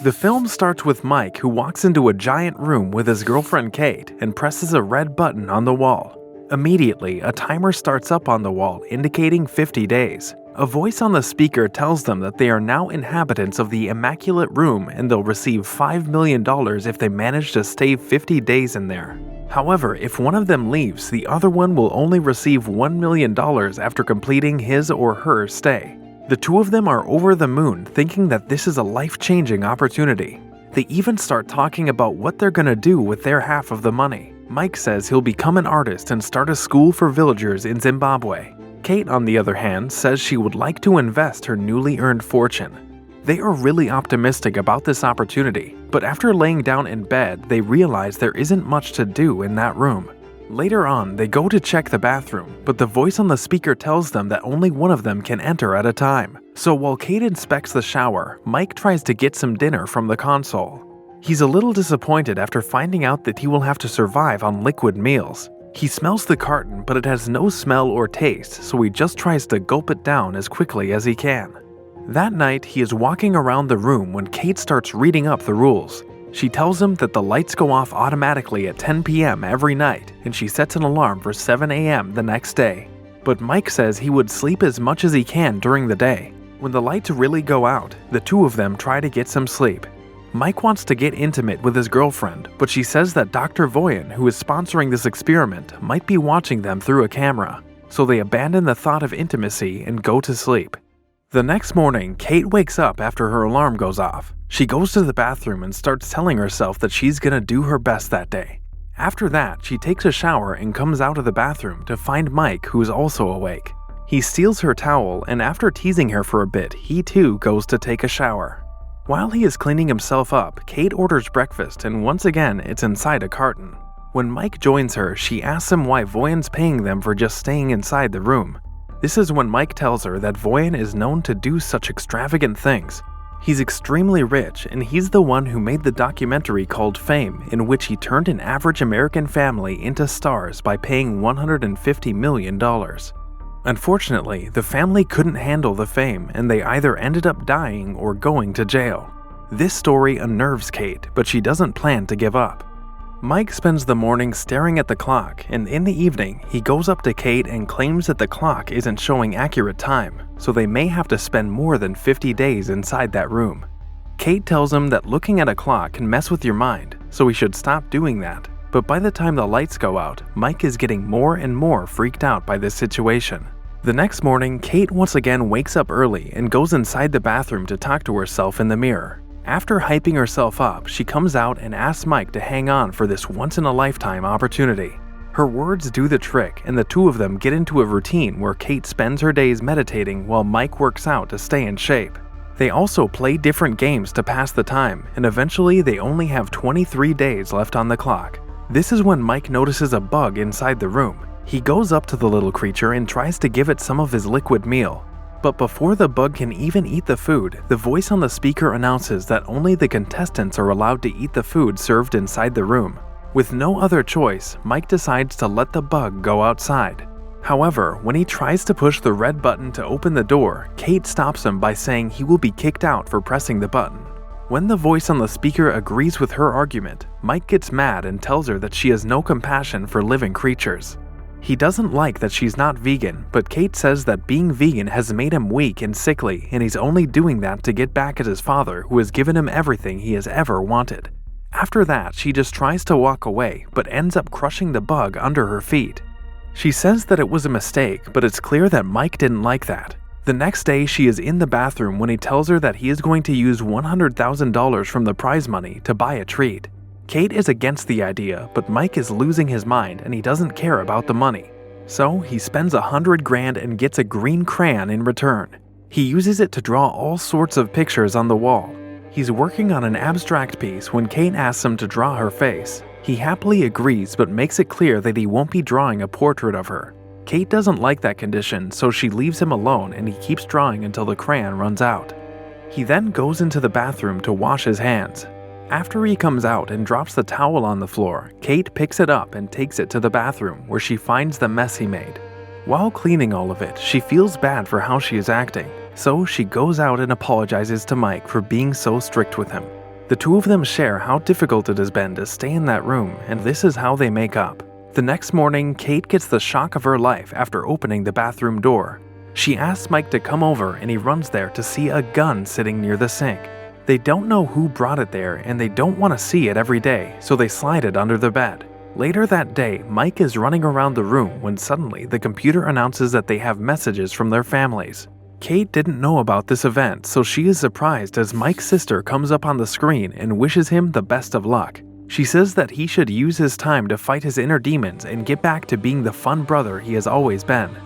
The film starts with Mike, who walks into a giant room with his girlfriend Kate and presses a red button on the wall. Immediately, a timer starts up on the wall indicating 50 days. A voice on the speaker tells them that they are now inhabitants of the Immaculate Room and they'll receive $5 million if they manage to stay 50 days in there. However, if one of them leaves, the other one will only receive $1 million after completing his or her stay. The two of them are over the moon, thinking that this is a life-changing opportunity. They even start talking about what they're gonna do with their half of the money. Mike says he'll become an artist and start a school for villagers in Zimbabwe. Kate, on the other hand, says she would like to invest her newly earned fortune. They are really optimistic about this opportunity, but after laying down in bed, they realize there isn't much to do in that room. Later on, they go to check the bathroom, but the voice on the speaker tells them that only one of them can enter at a time. So while Kate inspects the shower, Mike tries to get some dinner from the console. He's a little disappointed after finding out that he will have to survive on liquid meals. He smells the carton, but it has no smell or taste, so he just tries to gulp it down as quickly as he can. That night, he is walking around the room when Kate starts reading up the rules. She tells him that the lights go off automatically at 10 p.m. every night, and she sets an alarm for 7 a.m. the next day. But Mike says he would sleep as much as he can during the day. When the lights really go out, the two of them try to get some sleep. Mike wants to get intimate with his girlfriend, but she says that Dr. Voyan, who is sponsoring this experiment, might be watching them through a camera. So they abandon the thought of intimacy and go to sleep. The next morning, Kate wakes up after her alarm goes off. She goes to the bathroom and starts telling herself that she's gonna do her best that day. After that, she takes a shower and comes out of the bathroom to find Mike, who is also awake. He steals her towel, and after teasing her for a bit, he too goes to take a shower. While he is cleaning himself up, Kate orders breakfast, and once again, it's inside a carton. When Mike joins her, she asks him why Voyan's paying them for just staying inside the room. This is when Mike tells her that Voyan is known to do such extravagant things. He's extremely rich, and he's the one who made the documentary called Fame, in which he turned an average American family into stars by paying $150 million. Unfortunately, the family couldn't handle the fame, and they either ended up dying or going to jail. This story unnerves Kate, but she doesn't plan to give up. Mike spends the morning staring at the clock, and in the evening, he goes up to Kate and claims that the clock isn't showing accurate time, so they may have to spend more than 50 days inside that room. Kate tells him that looking at a clock can mess with your mind, so he should stop doing that. But by the time the lights go out, Mike is getting more and more freaked out by this situation. The next morning, Kate once again wakes up early and goes inside the bathroom to talk to herself in the mirror. After hyping herself up, she comes out and asks Mike to hang on for this once-in-a-lifetime opportunity. Her words do the trick, and the two of them get into a routine where Kate spends her days meditating while Mike works out to stay in shape. They also play different games to pass the time, and eventually they only have 23 days left on the clock. This is when Mike notices a bug inside the room. He goes up to the little creature and tries to give it some of his liquid meal. But before the bug can even eat the food, the voice on the speaker announces that only the contestants are allowed to eat the food served inside the room. With no other choice, Mike decides to let the bug go outside. However, when he tries to push the red button to open the door, Kate stops him by saying he will be kicked out for pressing the button. When the voice on the speaker agrees with her argument, Mike gets mad and tells her that she has no compassion for living creatures. He doesn't like that she's not vegan, but Kate says that being vegan has made him weak and sickly, and he's only doing that to get back at his father, who has given him everything he has ever wanted. After that, she just tries to walk away, but ends up crushing the bug under her feet. She says that it was a mistake, but it's clear that Mike didn't like that. The next day, she is in the bathroom when he tells her that he is going to use $100,000 from the prize money to buy a treat. Kate is against the idea, but Mike is losing his mind and he doesn't care about the money. So he spends $100,000 and gets a green crayon in return. He uses it to draw all sorts of pictures on the wall. He's working on an abstract piece when Kate asks him to draw her face. He happily agrees but makes it clear that he won't be drawing a portrait of her. Kate doesn't like that condition, so she leaves him alone and he keeps drawing until the crayon runs out. He then goes into the bathroom to wash his hands. After he comes out and drops the towel on the floor, Kate picks it up and takes it to the bathroom where she finds the mess he made. While cleaning all of it, she feels bad for how she is acting, so she goes out and apologizes to Mike for being so strict with him. The two of them share how difficult it has been to stay in that room, and this is how they make up. The next morning, Kate gets the shock of her life after opening the bathroom door. She asks Mike to come over and he runs there to see a gun sitting near the sink. They don't know who brought it there and they don't want to see it every day, so they slide it under the bed. Later that day, Mike is running around the room when suddenly the computer announces that they have messages from their families. Kate didn't know about this event, so she is surprised as Mike's sister comes up on the screen and wishes him the best of luck. She says that he should use his time to fight his inner demons and get back to being the fun brother he has always been.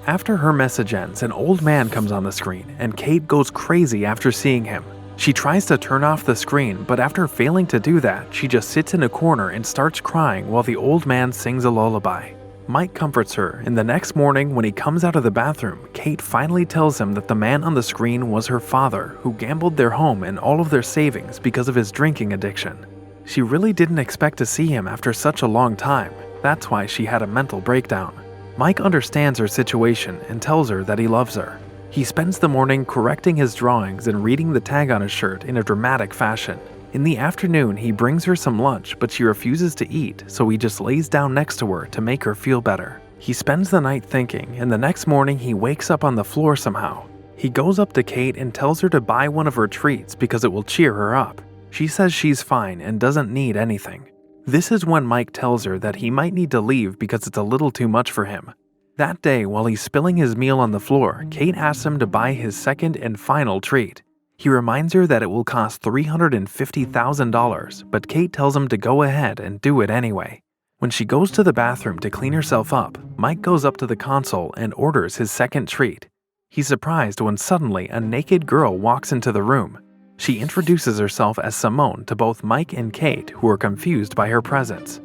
After her message ends, an old man comes on the screen, and Kate goes crazy after seeing him. She tries to turn off the screen, but after failing to do that, she just sits in a corner and starts crying while the old man sings a lullaby. Mike comforts her, and the next morning when he comes out of the bathroom, Kate finally tells him that the man on the screen was her father, who gambled their home and all of their savings because of his drinking addiction. She really didn't expect to see him after such a long time. That's why she had a mental breakdown. Mike understands her situation and tells her that he loves her. He spends the morning correcting his drawings and reading the tag on his shirt in a dramatic fashion. In the afternoon, he brings her some lunch, but she refuses to eat, so he just lays down next to her to make her feel better. He spends the night thinking, and the next morning he wakes up on the floor somehow. He goes up to Kate and tells her to buy one of her treats because it will cheer her up. She says she's fine and doesn't need anything. This is when Mike tells her that he might need to leave because it's a little too much for him. That day, while he's spilling his meal on the floor, Kate asks him to buy his second and final treat. He reminds her that it will cost $350,000, but Kate tells him to go ahead and do it anyway. When she goes to the bathroom to clean herself up, Mike goes up to the console and orders his second treat. He's surprised when suddenly a naked girl walks into the room. She introduces herself as Simone to both Mike and Kate, who are confused by her presence.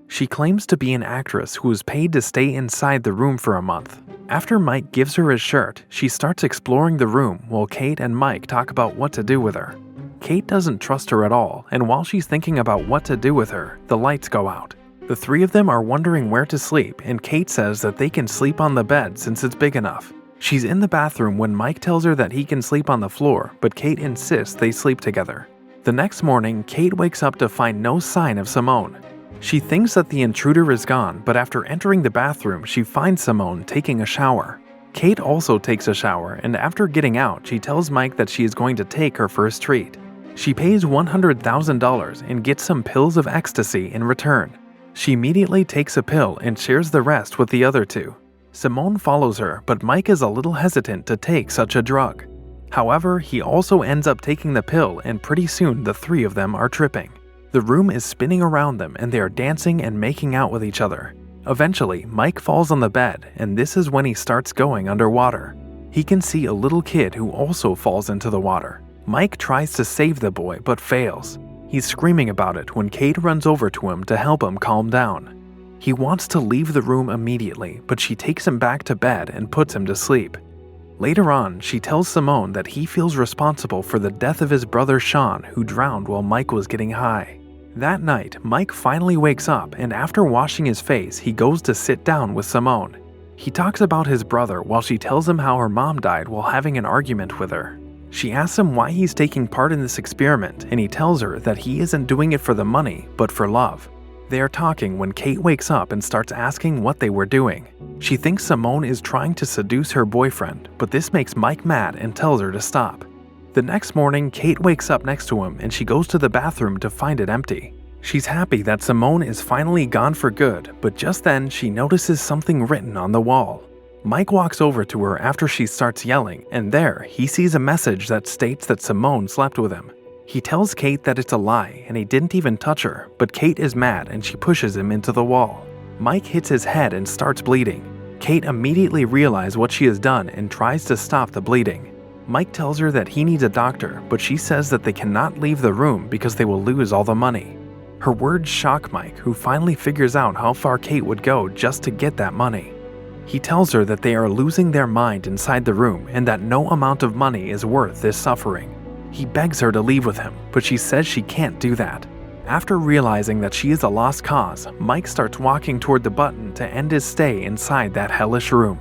She claims to be an actress who was paid to stay inside the room for a month. After Mike gives her his shirt, she starts exploring the room while Kate and Mike talk about what to do with her. Kate doesn't trust her at all, and while she's thinking about what to do with her, the lights go out. The three of them are wondering where to sleep, and Kate says that they can sleep on the bed since it's big enough. She's in the bathroom when Mike tells her that he can sleep on the floor, but Kate insists they sleep together. The next morning, Kate wakes up to find no sign of Simone. She thinks that the intruder is gone, but after entering the bathroom, she finds Simone taking a shower. Kate also takes a shower, and after getting out, she tells Mike that she is going to take her first treat. She pays $100,000 and gets some pills of ecstasy in return. She immediately takes a pill and shares the rest with the other two. Simone follows her, but Mike is a little hesitant to take such a drug. However, he also ends up taking the pill, and pretty soon the three of them are tripping. The room is spinning around them and they are dancing and making out with each other. Eventually, Mike falls on the bed, and this is when he starts going underwater. He can see a little kid who also falls into the water. Mike tries to save the boy but fails. He's screaming about it when Kate runs over to him to help him calm down. He wants to leave the room immediately, but she takes him back to bed and puts him to sleep. Later on, she tells Simone that he feels responsible for the death of his brother Sean, who drowned while Mike was getting high. That night, Mike finally wakes up, and after washing his face, he goes to sit down with Simone. He talks about his brother while she tells him how her mom died while having an argument with her. She asks him why he's taking part in this experiment, and he tells her that he isn't doing it for the money, but for love. They are talking when Kate wakes up and starts asking what they were doing. She thinks Simone is trying to seduce her boyfriend, but this makes Mike mad and tells her to stop. The next morning, Kate wakes up next to him and she goes to the bathroom to find it empty. She's happy that Simone is finally gone for good, but just then she notices something written on the wall. Mike walks over to her after she starts yelling, and there he sees a message that states that Simone slept with him. He tells Kate that it's a lie and he didn't even touch her, but Kate is mad and she pushes him into the wall. Mike hits his head and starts bleeding. Kate immediately realizes what she has done and tries to stop the bleeding. Mike tells her that he needs a doctor, but she says that they cannot leave the room because they will lose all the money. Her words shock Mike, who finally figures out how far Kate would go just to get that money. He tells her that they are losing their mind inside the room and that no amount of money is worth this suffering. He begs her to leave with him, but she says she can't do that. After realizing that she is a lost cause, Mike starts walking toward the button to end his stay inside that hellish room.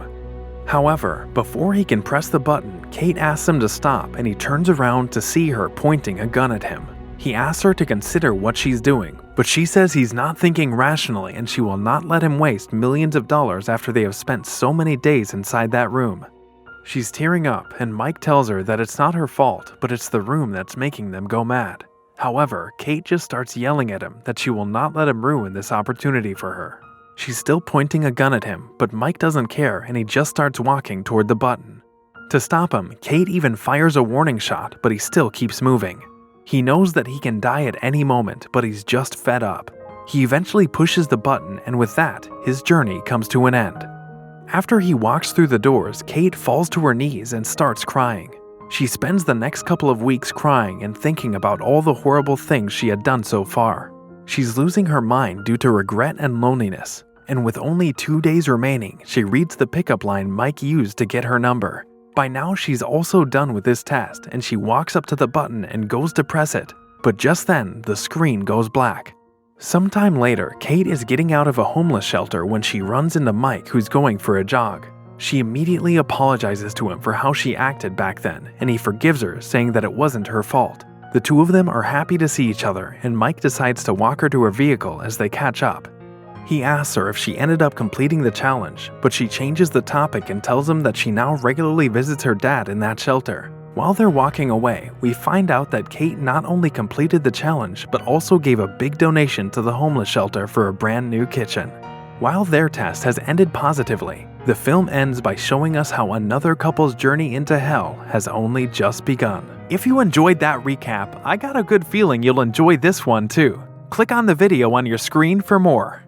However, before he can press the button, Kate asks him to stop and he turns around to see her pointing a gun at him. He asks her to consider what she's doing, but she says he's not thinking rationally and she will not let him waste millions of dollars after they have spent so many days inside that room. She's tearing up, and Mike tells her that it's not her fault, but it's the room that's making them go mad. However, Kate just starts yelling at him that she will not let him ruin this opportunity for her. She's still pointing a gun at him, but Mike doesn't care and he just starts walking toward the button. To stop him, Kate even fires a warning shot, but he still keeps moving. He knows that he can die at any moment, but he's just fed up. He eventually pushes the button, and with that, his journey comes to an end. After he walks through the doors, Kate falls to her knees and starts crying. She spends the next couple of weeks crying and thinking about all the horrible things she had done so far. She's losing her mind due to regret and loneliness, and with only 2 days remaining, she reads the pickup line Mike used to get her number. By now, she's also done with this test, and she walks up to the button and goes to press it, but just then, the screen goes black. Sometime later, Kate is getting out of a homeless shelter when she runs into Mike, who's going for a jog. She immediately apologizes to him for how she acted back then, and he forgives her, saying that it wasn't her fault. The two of them are happy to see each other, and Mike decides to walk her to her vehicle as they catch up. He asks her if she ended up completing the challenge, but she changes the topic and tells him that she now regularly visits her dad in that shelter. While they're walking away, we find out that Kate not only completed the challenge, but also gave a big donation to the homeless shelter for a brand new kitchen. While their test has ended positively, the film ends by showing us how another couple's journey into hell has only just begun. If you enjoyed that recap, I got a good feeling you'll enjoy this one too. Click on the video on your screen for more.